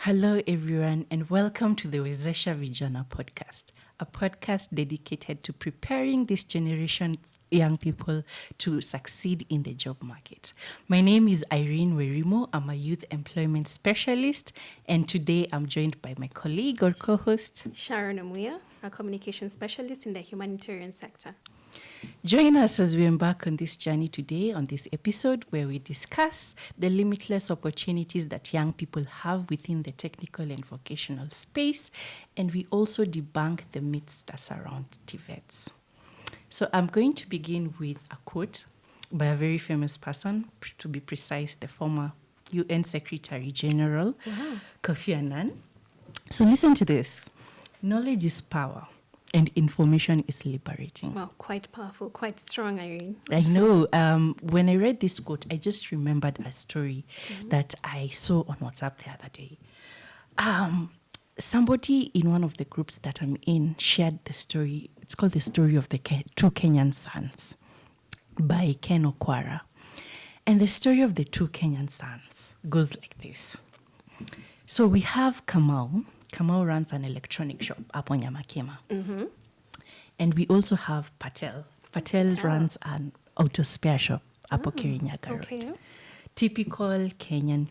Hello, everyone, and welcome to the Wezesha Vijana podcast, a podcast dedicated to preparing this generation's young people to succeed in the job market. My name is Irene Werimo. I'm a youth employment specialist, and today I'm joined by my colleague or co-host, Sharon Amuya, a communication specialist in the humanitarian sector. Join us as we embark on this journey today on this episode where we discuss the limitless opportunities that young people have within the technical and vocational space, and we also debunk the myths that surround TVETs. So I'm going to begin with a quote by a very famous person, to be precise, the former UN Secretary General, Kofi Annan. So listen to this. Knowledge is power. And information is liberating. Wow, quite powerful, quite strong, Irene. I know. When I read this quote, I just remembered a story that I saw on WhatsApp the other day. Somebody in one of the groups that I'm in shared the story. It's called The Story of the Two Kenyan Sons by Ken Okwara. And the story of the two Kenyan sons goes like this. So we have Kamau. Kamau runs an electronic shop up on Nyamakema. And we also have Patel. Patel runs an auto spare shop up on Kirinyaga Road. Okay. Typical Kenyan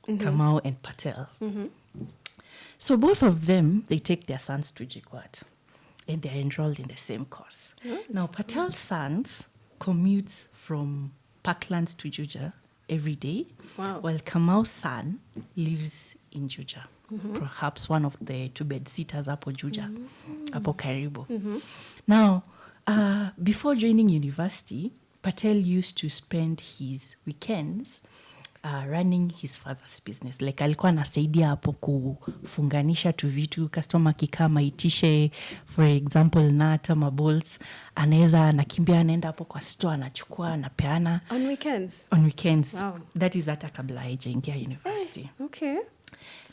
Kamau and Patel. So both of them, they take their sons to JKUAT and they're enrolled in the same course. Now, Patel's sons commutes from Parklands to Juja every day, while Kamau's son lives in Juja. Perhaps one of the two-bed sitters up Juja, up Karibu. Now, before joining university, Patel used to spend his weekends running his father's business. Like alikuwa anasaidia hapo kufunganisha tu vitu, customer kikama itishe, for example, nata mabolts, anaweza anakimbia anaenda hapo kwa store anachukua anapeana. On weekends? On weekends. Wow. That is hata kabla hajaingia university. Okay.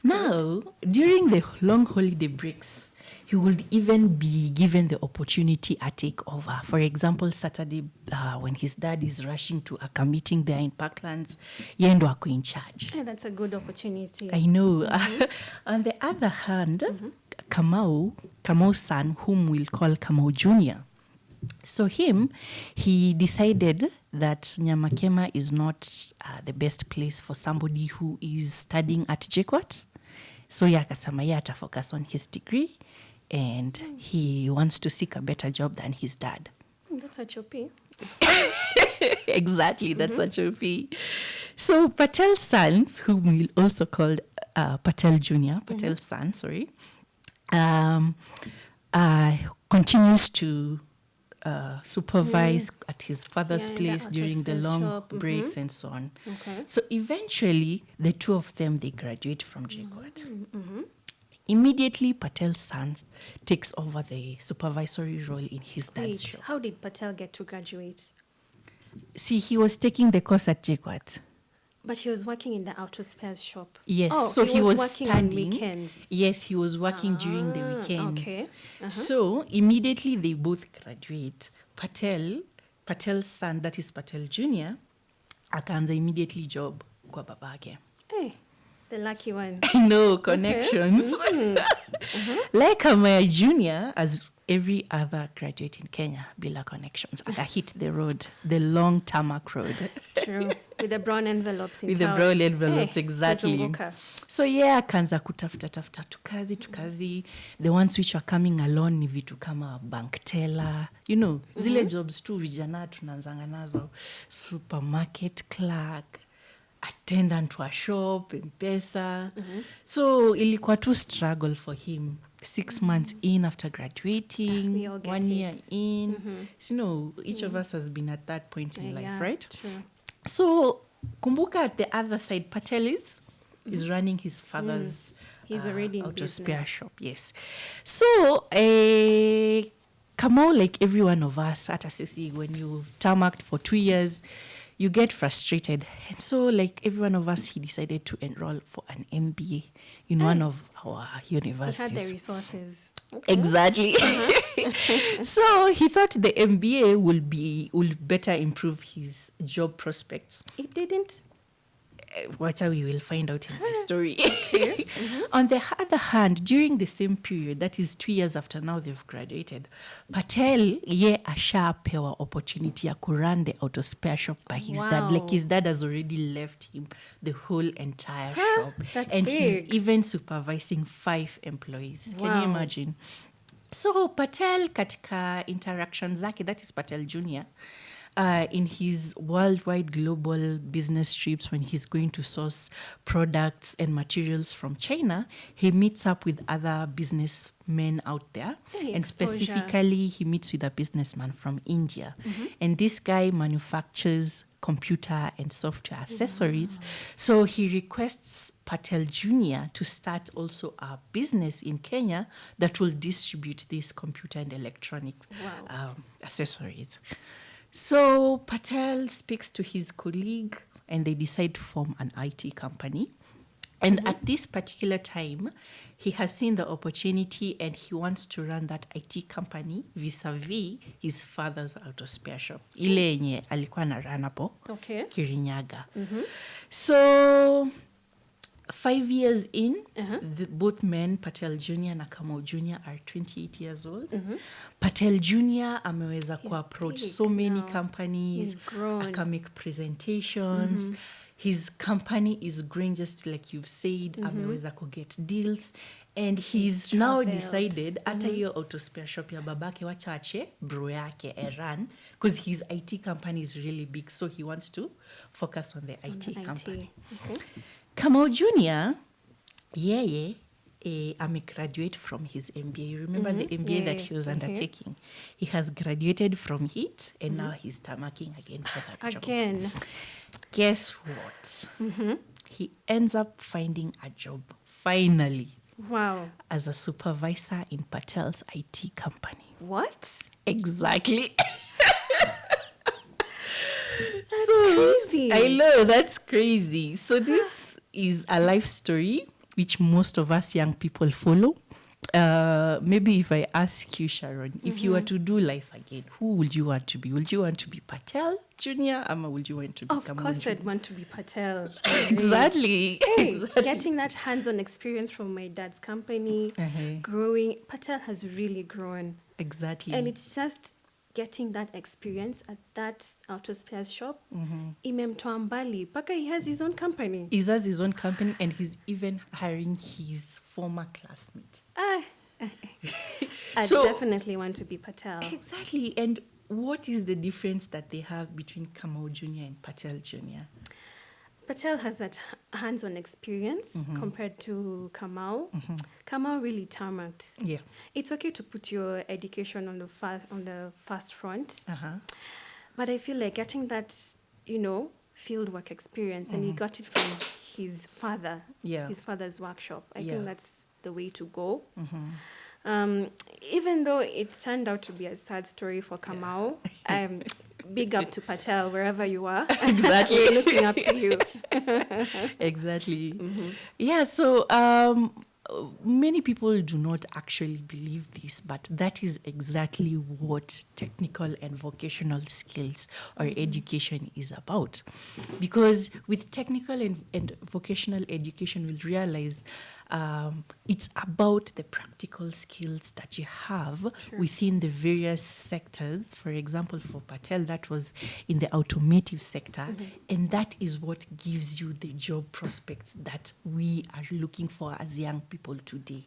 Now, during the long holiday breaks, he would even be given the opportunity to take over. For example, Saturday, when his dad is rushing to a meeting there in Parklands, yeye ndo ako in charge. Yeah, that's a good opportunity. I know. On the other hand, Kamau's son, whom we'll call Kamau Jr., so he decided that Nyamakema is not the best place for somebody who is studying at JKUAT. So akasema yeye atafocus on his degree and he wants to seek a better job than his dad. That's a choppy. Exactly, that's a choppy. So Patel's sons, whom we'll also call Patel Jr., Patel's son, continues to supervise at his father's place during the long breaks and so on. Okay. So eventually, the two of them, they graduate from JKUAT. Immediately, Patel's son takes over the supervisory role in his dad's shop. How did Patel get to graduate? See, he was taking the course at JKUAT. But he was working in the auto spares shop. Yes, oh, so he was working studying. On weekends. Yes, he was working during the weekends. Okay. So immediately they both graduate. Patel's son, that is Patel Jr., akaanza immediately job kwa babake. Hey, the lucky one. I know, connections. Like Amaya Jr., as every other graduate in Kenya, bila connections, aka hit the road, the long tarmac road. True. With the brown envelopes in With town. the brown envelopes, Hey, exactly. kuzunguka. So akaanza kutafuta tukazi. The ones which were coming along ni vitu kama bank teller, zile jobs tu vijana tunaanzanga nazo, supermarket clerk, attendant wa shop, M-Pesa. So ilikuwa tu struggle for him. 6 months in after graduating, we all get 1 year it. in. So, each of us has been at that point in life, right? True. So, kumbuka at the other side, Patel is running his father's He's already in auto spare business. shop. Yes. So, Kamau, like every one of us at ACC, when you've tarmacked for 2 years, you get frustrated. And so, like every one of us, he decided to enroll for an MBA in one of our universities. He had the resources. Okay. Exactly. So he thought the MBA will better improve his job prospects. It didn't. What we will find out in my story. On the other hand, during the same period, that is 2 years after now they've graduated, Patel ye ashapewa opportunity ya run the auto spare shop by his dad. Like his dad has already left him the whole entire shop. That's and big. He's even supervising 5 employees. Can you imagine? So Patel katika interaction zake, that is Patel Jr., in his worldwide global business trips, when he's going to source products and materials from China, he meets up with other businessmen out there. And specifically, he meets with a businessman from India. And this guy manufactures computer and software accessories. So he requests Patel Jr. to start also a business in Kenya that will distribute these computer and electronic accessories. So Patel speaks to his colleague and they decide to form an IT company. And at this particular time, he has seen the opportunity and he wants to run that IT company vis-a-vis his father's auto spare shop. Ile yenye alikuwa na run hapo Kirinyaga. So 5 years in, both men, Patel Jr. and Kamau Jr. are 28 years old. Patel Jr. ameweza approach so many companies, make presentations. His company is growing, just like you've said. Ameweza get deals. And he's now decided, hata hiyo auto spare shop ya babake wachache, bro yake run, because his IT company is really big, so he wants to focus on the IT company. Kamau Jr., yeye, graduate from his MBA. You remember the MBA that he was undertaking? He has graduated from it, and now he's tamaking again for that job. Guess what? He ends up finding a job, finally. Wow. As a supervisor in Patel's IT company. What? Exactly. That's crazy. I know, that's crazy. So this is a life story which most of us young people follow. Maybe if I ask you, Sharon, if you were to do life again, who would you want to be? Would you want to be Patel Jr. or would you want to be Of course, I'd want to be Patel. Exactly. Exactly. Getting that hands-on experience from my dad's company, growing. Patel has really grown. Exactly. And it's just getting that experience at that auto spares shop. Imemtoa mbali. Paka he has his own company. He has his own company and he's even hiring his former classmate. I definitely want to be Patel. Exactly. And what is the difference that they have between Kamau Jr. and Patel Jr.? Patel has that hands-on experience compared to Kamau. Kamau really tarmacked. Yeah. It's okay to put your education on the fast front, but I feel like getting that, field work experience, and he got it from his father, his father's workshop. I think that's the way to go. Even though it turned out to be a sad story for Kamau, big up to Patel, wherever you are. Exactly. We're looking up to you. Exactly. Yeah, so many people do not actually believe this, but that is exactly what technical and vocational skills or education is about. Because with technical and vocational education, we'll realize it's about the practical skills that you have within the various sectors. For example, for Patel, that was in the automotive sector, and that is what gives you the job prospects that we are looking for as young people today.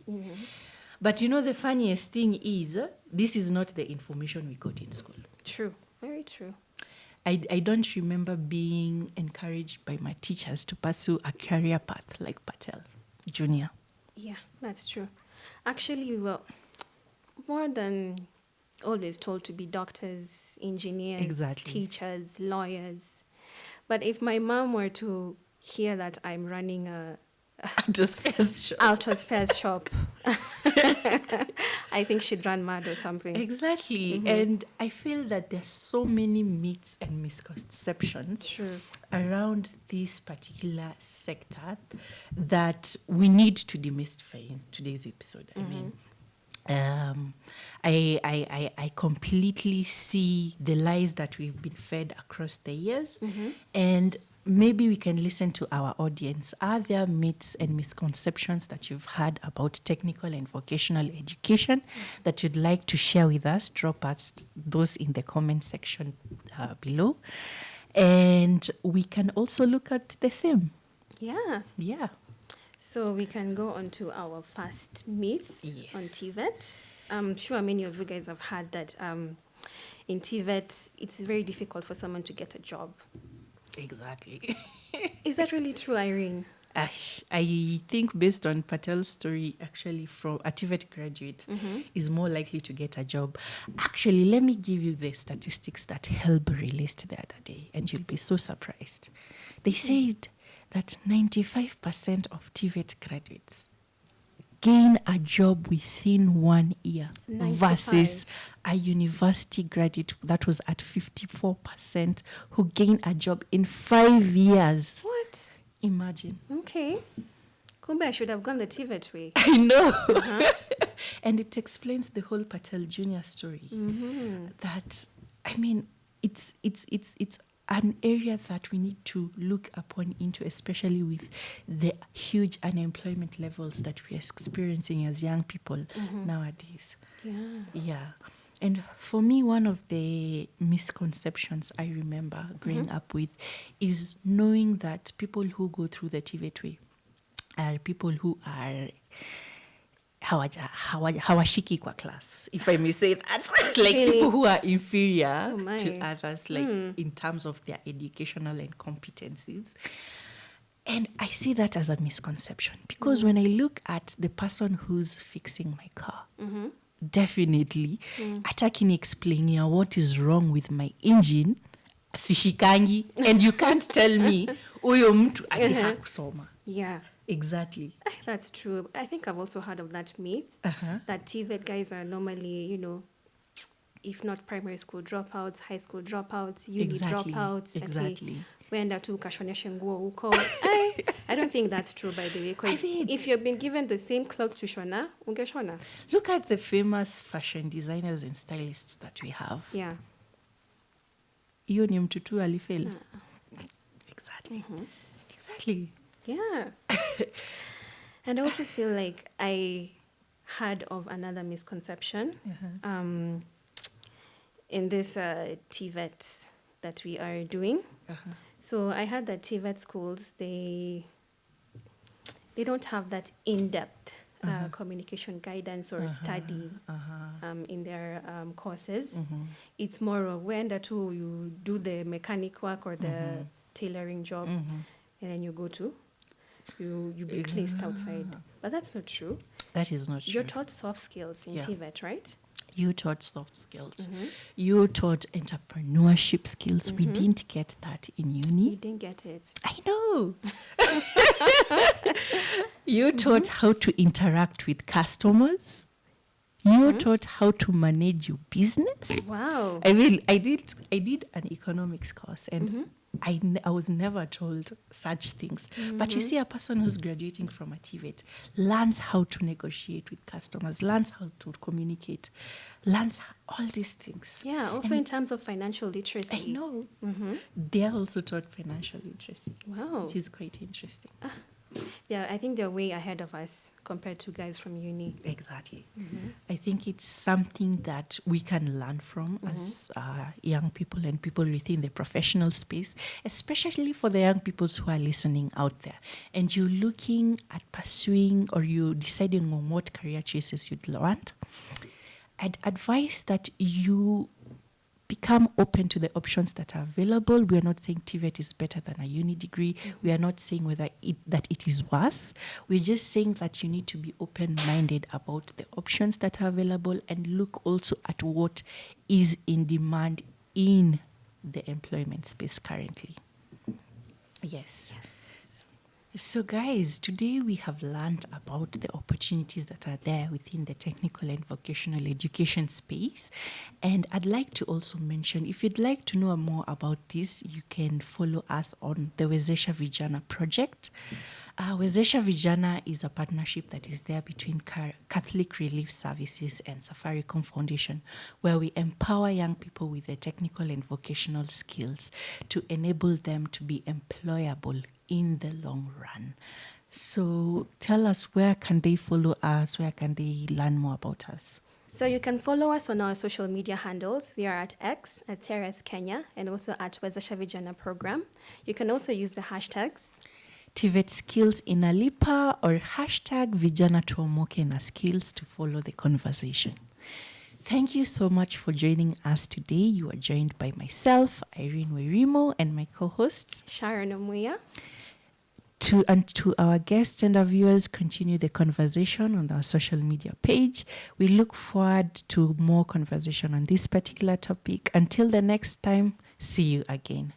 But the funniest thing is, this is not the information we got in school. True, very true. I don't remember being encouraged by my teachers to pursue a career path like Patel Jr. Yeah, that's true. Actually, we were more than always told to be doctors, engineers, teachers, lawyers. But if my mom were to hear that I'm running a auto spares shop, I think she'd run mad or something. Exactly. And I feel that there's so many myths and misconceptions around this particular sector that we need to demystify in today's episode. I mean, I completely see the lies that we've been fed across the years. And maybe we can listen to our audience. Are there myths and misconceptions that you've had about technical and vocational education that you'd like to share with us? Drop us those in the comment section below. And we can also look at the same. Yeah. Yeah. So we can go on to our first myth on TVET. I'm sure many of you guys have heard that in TVET, it's very difficult for someone to get a job. Exactly. Is that really true, Irene? I think based on Patel's story, actually, from a TVET graduate is more likely to get a job. Actually, let me give you the statistics that Helb released the other day, and you'll be so surprised. They said that 95% of TVET graduates gain a job within 1 year 95. versus a university graduate that was at 54% who gain a job in 5 years. What? Imagine. Okay. Kumbe, I should have gone the TVET way. I know. And it explains the whole Patel Jr. story. That, I mean, it's an area that we need to look upon into, especially with the huge unemployment levels that we are experiencing as young people nowadays. Yeah. And for me, one of the misconceptions I remember growing up with is knowing that people who go through the TVET way are people who are hawashiki kwa class, if I may say that. Like Really? people who are inferior Oh to others, like in terms of their educational and competencies. And I see that as a misconception because when I look at the person who's fixing my car, definitely ataki explaining what is wrong with my engine, sishikangi, and you can't tell me uyo mtu ati hakusoma. Yeah. Exactly. That's true. I think I've also heard of that myth that TVET guys are normally, if not primary school dropouts, high school dropouts, uni dropouts. Exactly. Wenda tu kashoneshe nguo huko. I don't think that's true, by the way, because if you've been given the same clothes to shona, ungeshona. Look at the famous fashion designers and stylists that we have. Yeah. Hiyo ni mtu tu alifeli. Exactly. Exactly. Yeah. And I also feel like I heard of another misconception in this TVET that we are doing. So I heard that TVET schools, they don't have that in-depth communication guidance or study in their courses. It's more of when you do the mechanic work or the tailoring job, and then you go to, you be placed outside. But that's not true. That is not true. You're taught soft skills in TVET, right? You taught soft skills. You taught entrepreneurship skills. We didn't get that in uni. You didn't get it. I know. You taught how to interact with customers. You taught how to manage your business. Wow. I mean, I did an economics course, and I was never told such things. But you see, a person who's graduating from a TVET learns how to negotiate with customers, learns how to communicate, learns all these things. Yeah, also in terms of financial literacy. I know. They are also taught financial literacy. Wow. Which is quite interesting. Yeah, I think they're way ahead of us compared to guys from uni. Exactly. I think it's something that we can learn from as young people and people within the professional space, especially for the young people who are listening out there. And you're looking at pursuing or you're deciding on what career choices you'd want. I'd advise that you become open to the options that are available. We are not saying TVET is better than a uni degree. We are not saying that it is worse. We're just saying that you need to be open-minded about the options that are available and look also at what is in demand in the employment space currently. Yes. So guys, today we have learned about the opportunities that are there within the technical and vocational education space. And I'd like to also mention, if you'd like to know more about this, you can follow us on the Wezesha Vijana project. Wezesha Vijana is a partnership that is there between Catholic Relief Services and Safaricom Foundation, where we empower young people with the technical and vocational skills to enable them to be employable in the long run. So tell us, where can they follow us? Where can they learn more about us? So you can follow us on our social media handles. We are at X, at TRS Kenya, and also at Wezesha Vijana Program. You can also use the hashtags TVET Skills Inalipa or hashtag Vijana Tuomoke na Skills to follow the conversation. Thank you so much for joining us today. You are joined by myself, Irene Werimo, and my co-host, Sharon Omuya. To our guests and our viewers, continue the conversation on our social media page. We look forward to more conversation on this particular topic. Until the next time, see you again.